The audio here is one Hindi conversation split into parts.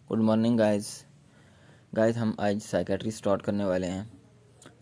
गुड मॉर्निंग गाइस हम आज साइकेट्री स्टार्ट करने वाले हैं।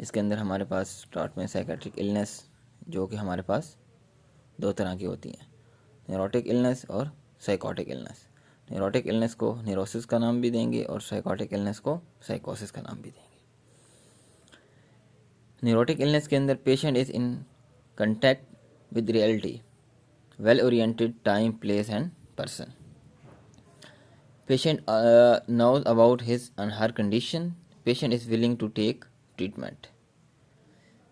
इसके अंदर हमारे पास स्टार्ट में साइकेट्रिक इलनेस जो कि हमारे पास दो तरह की होती हैं, न्यूरोटिक इलनेस और साइकोटिक इलनेस। न्यूरोटिक इलनेस को न्यूरोसिस का नाम भी देंगे और साइकोटिक इलनेस को साइकोसिस का नाम भी देंगे। न्यूरोटिक इलनेस के अंदर patient is in contact with reality, well oriented time, place and person. Patient knows about his and her condition. Patient is willing to take treatment.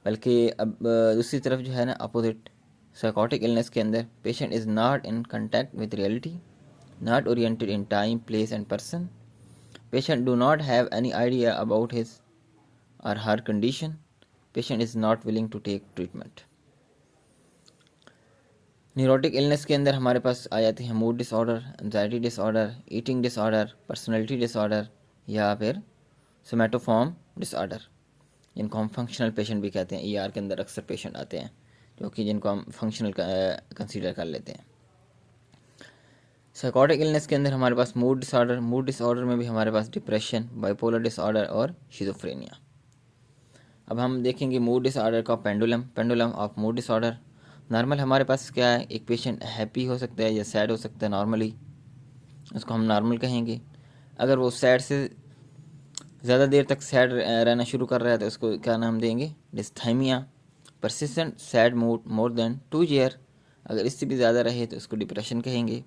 बल्कि अब दूसरी तरफ जो है ना, अपोजिट साइकोटिक इलनेस के अंदर patient is not in contact with reality, not oriented in time, place and person. Patient do not have any idea about his or her condition. Patient is not willing to take treatment. Neurotic illness के अंदर हमारे पास आ जाते हैं mood disorder, anxiety disorder, eating disorder, personality disorder या फिर सोमैटोफॉर्म डिसऑर्डर, जिनको हम फंक्शनल पेशेंट भी कहते हैं। ईआर के अंदर अक्सर पेशेंट आते हैं जो कि जिनको हम फंक्शनल कंसीडर कर लेते हैं। साइकोटिक इलनेस के अंदर हमारे पास मूड डिसऑर्डर में भी हमारे पास डिप्रेशन, बाइपोलर डिसऑर्डर और शिज़ोफ्रेनिया। अब हम देखेंगे मूड डिसऑर्डर का pendulum of mood disorder. Normal हमारे पास क्या है, एक पेशेंट हैप्पी हो सकता है या सैड हो सकता है नॉर्मली, उसको हम नॉर्मल कहेंगे। अगर वो सैड से ज़्यादा देर तक सैड रहना शुरू कर रहा है तो उसको क्या नाम देंगे, डिस्थाइमिया। Persistent sad mood more than 2 year, अगर इससे भी ज़्यादा रहे तो उसको डिप्रेशन कहेंगे।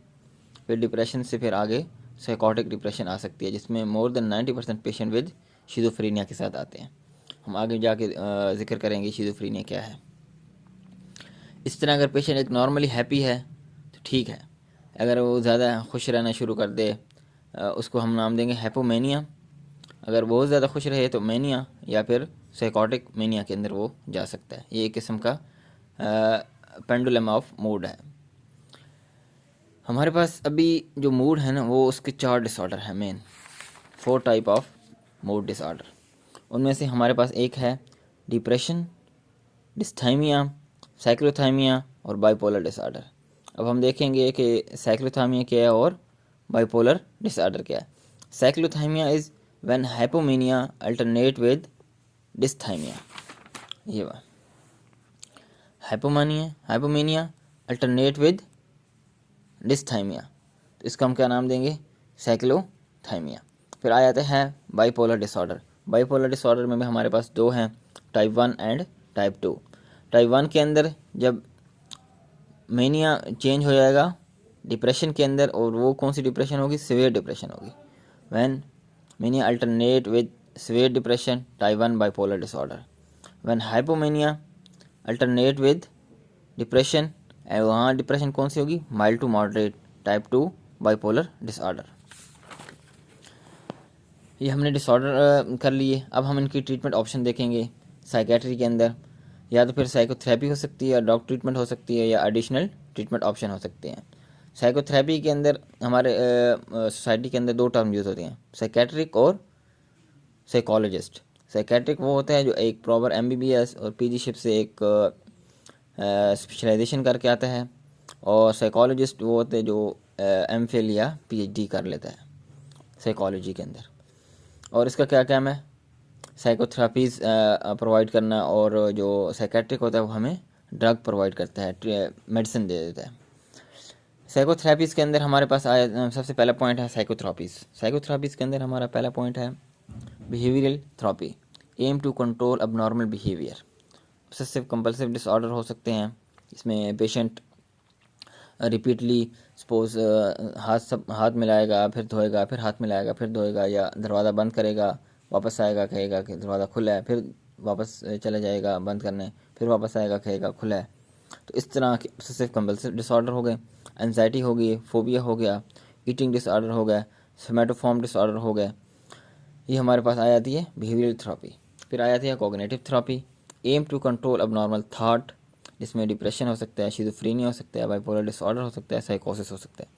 फिर डिप्रेशन से फिर आगे साइकोटिक डिप्रेशन आ सकती है, जिसमें more than 90% patient with schizophrenia के साथ आते हैं। हम आगे जाके जिक्र करेंगे शिज़ोफ्रेनिया क्या है। इस तरह अगर पेशेंट एक नॉर्मली हैप्पी है तो ठीक है, अगर वो ज़्यादा खुश रहना शुरू कर दे उसको हम नाम देंगे हैपोमेनिया। अगर बहुत ज़्यादा खुश रहे तो मेनिया या फिर साइकोटिक मेनिया के अंदर वो जा सकता है। ये एक किस्म का पेंडुलम ऑफ मूड है। हमारे पास अभी जो मूड है ना, वो उसके 4 डिसऑर्डर है, main 4 type of mood disorder. उनमें से हमारे पास एक है डिप्रेशन, डिस्थाइमिया, साइक्लोथाइमिया और बाइपोलर डिसऑर्डर। अब हम देखेंगे कि साइक्लोथाइमिया क्या है और बाइपोलर डिसऑर्डर क्या है। Cyclothymia is when hypomania alternate with डिस्थाइमिया। ये बात, हाइपोमेनिया अल्टरनेट विद डिस्थाइमिया, तो इसका हम क्या नाम देंगे, साइक्लोथाइमिया। फिर आ जाते हैं बाइपोलर डिसऑर्डर। बाइपोलर डिसऑर्डर में भी हमारे पास 2 हैं, टाइप 1 एंड टाइप 2। टाइप 1 के अंदर जब मेनिया चेंज हो जाएगा डिप्रेशन के अंदर, और वो कौन सी डिप्रेशन होगी, सीवियर डिप्रेशन होगी। When mania alternate with severe depression, type 1 bipolar disorder. When hypomania alternate with depression, वहाँ डिप्रेशन कौन सी होगी, mild to moderate, type 2 bipolar disorder. ये हमने डिसऑर्डर कर लिए। अब हम इनकी ट्रीटमेंट ऑप्शन देखेंगे। साइकेट्री के अंदर या तो फिर साइकोथेरेपी हो सकती है, डॉग ट्रीटमेंट हो सकती है, या एडिशनल ट्रीटमेंट ऑप्शन हो सकते हैं। साइकोथेरेपी के अंदर हमारे सोसाइटी के अंदर 2 टर्म यूज़ होते हैं, साइकेट्रिक और साइकोलॉजिस्ट। साइकेट्रिक वो होता है जो एक प्रॉपर MBBS और PGशिप से एक स्पेशलाइजेशन करके आता है, और साइकोलॉजिस्ट वो होते हैं जो MPhil या PhD कर लेता है साइकोलॉजी के अंदर। और इसका क्या काम है, साइकोथेरापीज़ प्रोवाइड करना, और जो साइकेट्रिक होता है वो हमें ड्रग प्रोवाइड करता है, मेडिसिन दे देता है। साइकोथेरापीज़ के अंदर हमारे पास सबसे पहला पॉइंट है साइकोथेरापीज़ के अंदर हमारा पहला पॉइंट है behavioural therapy, aim to control abnormal behaviour. Obsessive compulsive disorder हो सकते हैं, इसमें पेशेंट रिपीटली सपोज हाथ मिलाएगा फिर धोएगा, फिर हाथ मिलाएगा फिर धोएगा, या दरवाज़ा बंद करेगा वापस आएगा कहेगा कि दरवाज़ा खुला है, फिर वापस चले जाएगा बंद करने, फिर वापस आएगा कहेगा खुला है। तो इस तरह के ऑब्सेसिव कंपल्सिव डिसऑर्डर हो गए। एंजाइटी हो गई, फोबिया हो गया, ईटिंग डिसऑर्डर हो गया, सोमैटोफॉर्म डिसऑर्डर हो गया। ये हमारे पास आ जाती है बिहेवियरल थेरेपी। फिर आ जाती है cognitive therapy, aim to control abnormal thought, जिसमें डिप्रेशन हो सकता है, शिज़ोफ्रेनिया हो सकता है, बाइपोलर डिसऑर्डर हो सकता है, साइकोसिस हो सकता है।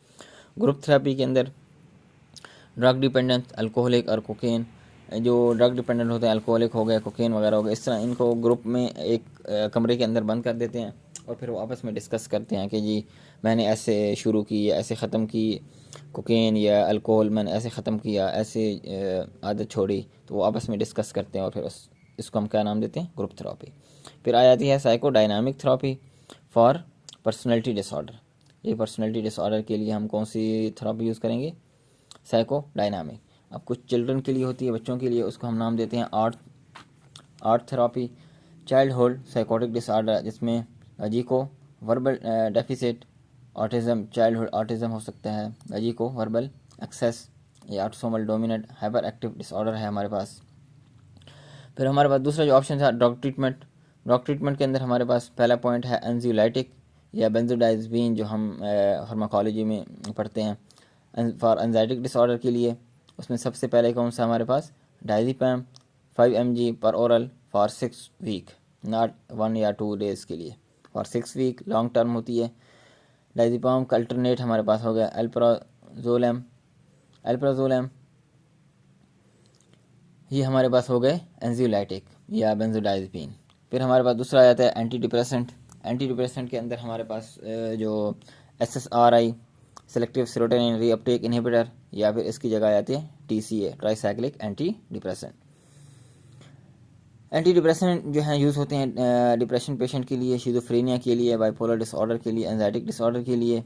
ग्रुप थेरेपी के अंदर ड्रग डिपेंडेंस, अल्कोहलिक और कोकेन, जो ड्रग डिपेंडेंट होते हैं, अल्कोहलिक हो गए, कोकेन वगैरह हो गए, इस तरह इनको ग्रुप में एक कमरे के अंदर बंद कर देते हैं और फिर वो आपस में डिस्कस करते हैं कि जी मैंने ऐसे शुरू की या ऐसे ख़त्म की, कोकेन या अल्कोहल मैंने ऐसे ख़त्म किया, ऐसे आदत छोड़ी। तो वो आपस में डिस्कस करते हैं और फिर इसको हम क्या नाम देते हैं, ग्रुप थेरेपी। फिर आ जाती है psychodynamic therapy for personality disorder. ये पर्सनैलिटी डिसऑर्डर के लिए हम कौन सी थेरेपी यूज़ करेंगे, साइकोडायनामिक। अब कुछ चिल्ड्रन के लिए होती है, बच्चों के लिए, उसको हम नाम देते हैं art therapy. Childhood psychotic disorder जिसमें अजी को verbal deficit, autism, childhood autism हो सकता है, अजी को वर्बल एक्सेस या autosomal dominant hyper active disorder है हमारे पास। फिर हमारे पास दूसरा जो ऑप्शन था ड्रग ट्रीटमेंट। ड्रग ट्रीटमेंट के अंदर हमारे पास पहला पॉइंट है एंजियोलाइटिक या बेंजोडाइज़पीन, जो हम फार्माकोलॉजी में पढ़ते हैं फॉर एंजाइटिक डिसऑर्डर के लिए। उसमें सबसे पहले कौन सा हमारे पास, डायज़ेपम 5 mg पर ओरल फॉर 6 वीक, नॉट 1 या 2 डेज़ के लिए, फॉर 6 वीक लॉन्ग टर्म होती है। डायज़ेपम का अल्टरनेट हमारे पास हो गया अल्प्राजोलम, ये हमारे पास हो गए एंजियोलाइटिक या बेंजोडाइज़पीन। फिर हमारे पास दूसरा आ जाता है एंटी डिप्रेसेंट। एंटी डिप्रेसेंट के अंदर हमारे पास जो SSRI selective serotonin reuptake inhibitor, या फिर इसकी जगह आ जाती है TCA tricyclic anti depressant. Anti depressant जो हैं यूज़ होते हैं डिप्रेशन पेशेंट के लिए, शिज़ोफ्रेनिया के लिए, बाइपोलर डिसऑर्डर के लिए, एंजाइटिक डिसऑर्डर के लिए।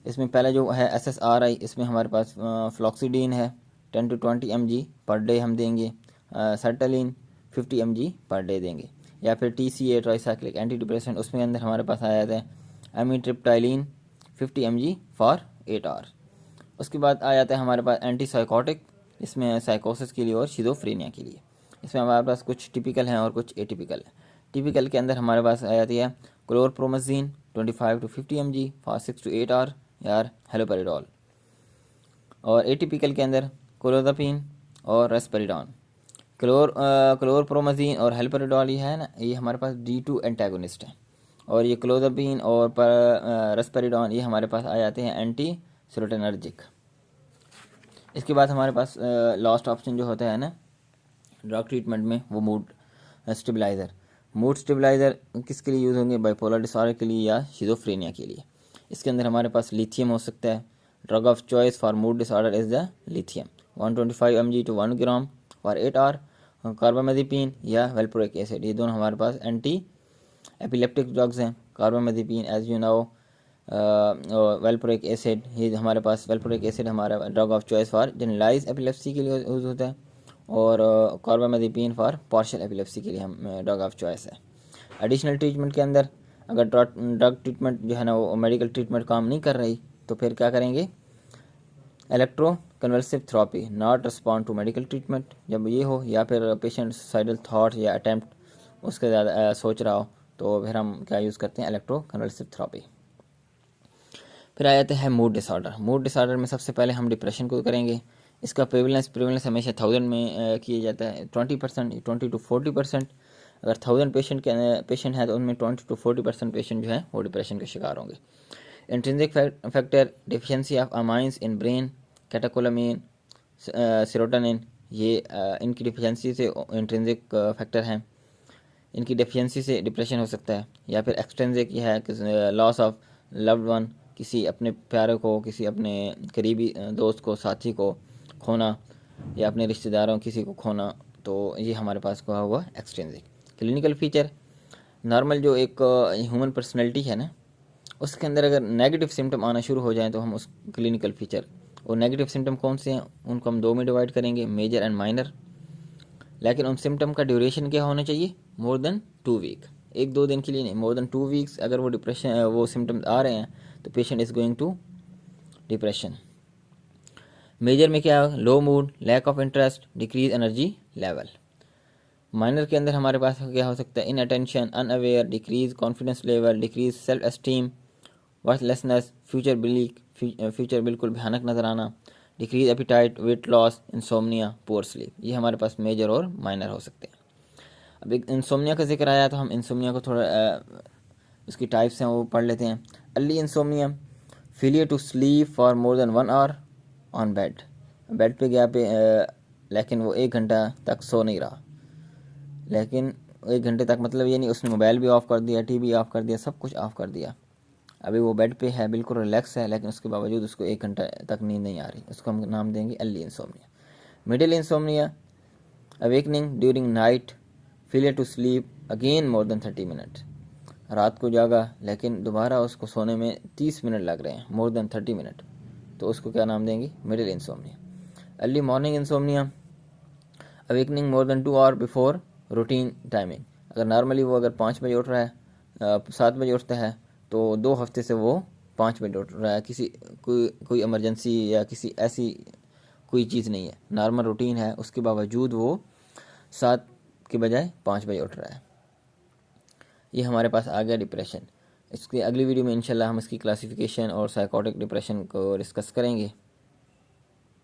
इसमें पहला जो है SSRI, इसमें हमारे पास फ्लॉक्सीडीन है 10 to 20 mg पर डे हम देंगे, सर्टालिन 50 mg पर डे देंगे। या फिर TCA ट्राइसाइक्लिक एंटी डिप्रेसेंट, उसमें अंदर हमारे पास आ जाता है एमिट्रिप्टाइलिन 50 mg फॉर 8 आवर। उसके बाद आ जाता है हमारे पास एंटी साइकोटिक, इसमें साइकोसिस के लिए और शिज़ोफ्रेनिया के लिए। इसमें हमारे पास कुछ टिपिकल हैं और कुछ एटिपिकल है। टिपिकल के अंदर हमारे पास आ जाती है chlorpromazine 25 to 50 mg for 6 to 8 hour यार हेलोपेरिडोल। और एटिपिकल के अंदर क्लोराज़ेपिन और रेस्पेरिडोन। क्लोरप्रोमज़ीन और हेलोपेरिडोल ये है ना, ये हमारे पास D2 एंटागोनिस्ट है। और ये क्लोराज़ेपिन और रेस्पेरिडोन ये हमारे पास आ जाते हैं एंटी सेरोटोनर्जिक। इसके बाद हमारे पास लास्ट ऑप्शन जो होता है ना ड्रग ट्रीटमेंट में, वो मूड स्टेबलाइज़र। मूड स्टेबलाइज़र किसके लिए यूज़ होंगे, बाइपोलर डिसऑर्डर के लिए या शिज़ोफ्रेनिया के लिए। इसके अंदर हमारे पास लिथियम हो सकता है। Drug of choice for mood disorder is the lithium 125 mg to 1 gram for 8 hour. Carbamazepine या वेल्प्रोइक एसिड, ये दोनों हमारे पास एंटी एपिलेप्टिक ड्रग्स हैं। Carbamazepine as you know, valproic acid, ये हमारे पास वेल्प्रोइक एसिड हमारा drug of choice for generalise epilepsy के लिए यूज़ होता है। और कार्बामेज़ेपिन फॉर पार्शियल एपिलेप्सी के लिए हम ड्रग ऑफ चॉइस है। एडिशनल ट्रीटमेंट के अंदर अगर ड्रग ट्रीटमेंट जो है ना वो मेडिकल ट्रीटमेंट काम नहीं कर रही, तो फिर क्या करेंगे, electro convulsive therapy not respond to medical treatment, जब ये हो, या फिर पेशेंट सुसाइडल थाट या अटैम्प्ट उसके ज़्यादा सोच रहा हो, तो फिर हम क्या यूज़ करते हैं, इलेक्ट्रो कन्वल्सिव थेरेपी। फिर आ जाते हैं मूड डिसऑर्डर। मूड डिसऑर्डर में सबसे पहले हम डिप्रेशन को करेंगे। इसका प्रेवलेंस हमेशा 1000 में किया जाता है, 20% 20 to 40%। अगर 1000 पेशेंट है तो उनमें 20 to 40% पेशेंट जो है वो डिप्रेशन के शिकार होंगे। Intrinsic factor deficiency of amines in brain, catecholamine, serotonin, ये इनकी डिफिशिएंसी से इंट्रिंसिक फैक्टर हैं, इनकी डिफिशिएंसी से डिप्रेशन हो सकता है। या फिर एक्सट्रिंसिक, ये है लॉस ऑफ लव्ड वन, किसी अपने प्यारे को, किसी अपने करीबी दोस्त को, साथी को खोना, या अपने रिश्तेदारों किसी को खोना, तो ये हमारे पास कहा हुआ एक्सट्रिंसिक। क्लिनिकल फीचर, नॉर्मल जो एक ह्यूमन पर्सनैलिटी है ना, उसके अंदर अगर नेगेटिव सिम्टम आना शुरू हो जाए तो हम उस क्लिनिकल फीचर, और नेगेटिव सिम्टम कौन से हैं उनको हम 2 में डिवाइड करेंगे, मेजर एंड माइनर। लेकिन उन सिम्टम का ड्यूरेशन क्या होना चाहिए, मोर देन 2 वीक, 1-2 दिन के लिए नहीं, मोर देन 2 वीक्स। अगर वो डिप्रेशन वो सिम्टम्स आ रहे हैं तो patient is going to depression. Major में क्या है, low mood, lack of interest, decrease energy level. Minor के अंदर हमारे पास क्या हो सकता है, inattention, unaware, decrease confidence level, decrease self esteem, worthlessness, future बिल्कुल भयानक नज़र आना, decrease appetite, weight loss, insomnia, poor sleep. ये हमारे पास मेजर और माइनर हो सकते हैं। अब एक इंसोमनिया का जिक्र आया तो हम इंसोमनिया को थोड़ा उसकी टाइप्स हैं वो पढ़ लेते हैं। Early insomnia, failure to sleep for more than 1 hour on bed पे गया लेकिन वो 1 घंटा तक सो नहीं रहा, लेकिन 1 घंटे तक, मतलब ये नहीं उसने मोबाइल भी ऑफ़ कर दिया, टीवी ऑफ़ कर दिया, सब कुछ ऑफ़ कर दिया, अभी वो बेड पे है, बिल्कुल रिलैक्स है, लेकिन उसके बावजूद उसको 1 घंटा तक नींद नहीं आ रही, उसको हम नाम देंगे early insomnia. Middle insomnia, awakening during night, failure to sleep again more than 30 minute, रात को जागा लेकिन दोबारा उसको सोने में 30 मिनट लग रहे हैं, मोर देन 30 मिनट, तो उसको क्या नाम देंगे? Middle insomnia. Early morning insomnia, awakening more than 2 hour before routine timing, अगर नॉर्मली वो अगर 5 बजे उठ रहा है, 7 बजे उठता है, तो 2 हफ्ते से वो 5 बजे उठ रहा है, किसी कोई इमरजेंसी या किसी ऐसी कोई चीज़ नहीं है, नॉर्मल रूटीन है, उसके बावजूद वो 7 के बजाय 5 बजे उठ रहा है। ये हमारे पास आ गया डिप्रेशन। इसकी अगली वीडियो में इंशाल्लाह हम इसकी क्लासिफिकेशन और साइकोटिक डिप्रेशन को डिस्कस करेंगे।